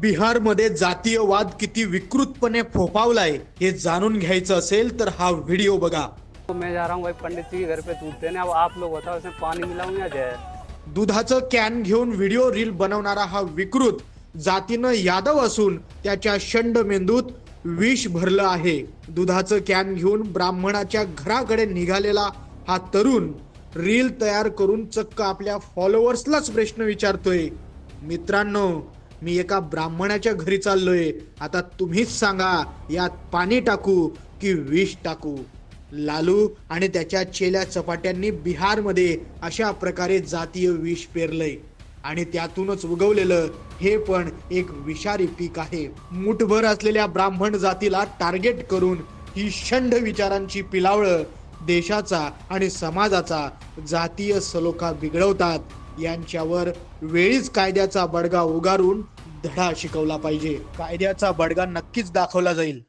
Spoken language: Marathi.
बिहारमध्ये जातीयवाद किती विकृतपणे फोफावलाय हे जाणून घ्यायचं असेल तर हा व्हिडिओ बघा। तो मैं जा रहा हूँ भाई, पंडित जी के घर पे दूध देने। अब आप लोग बताओ इसमें पानी मिलाऊं या जहर। दुधाचं कॅन घेऊन व्हिडिओ रील बनवणारा हा विकृत जातीनं यादव असून त्याच्या शंड मेंदूत विष भरलं आहे। दुधाचं कॅन घेऊन ब्राह्मणाच्या घराकडे निघालेला हा तरुण रील तयार करून चक्क आपल्या फॉलोअर्सलाच प्रश्न विचारतोय, मित्रांनो मी एका ब्राह्मणाच्या घरी चाललोय, आता तुम्हीच सांगा यात पाणी टाकू की विष टाकू। लालू आणि त्याच्या चेल्या चपाट्यांनी बिहारमध्ये अशा प्रकारे जातीय विष पेरलंय आणि त्यातूनच उगवलेलं हे पण एक विषारी पीक आहे। मुठभर असलेल्या ब्राह्मण जातीला टार्गेट करून ही शंड विचारांची पिलावळं देशाचा आणि समाजाचा जातीय सलोखा बिघडवतात। यांच्यावर वेळीच कायद्याचा बडगा उगारून धडा शिकवला पाहिजे। कायद्याचा बडगा नक्कीच दाखवला जाईल।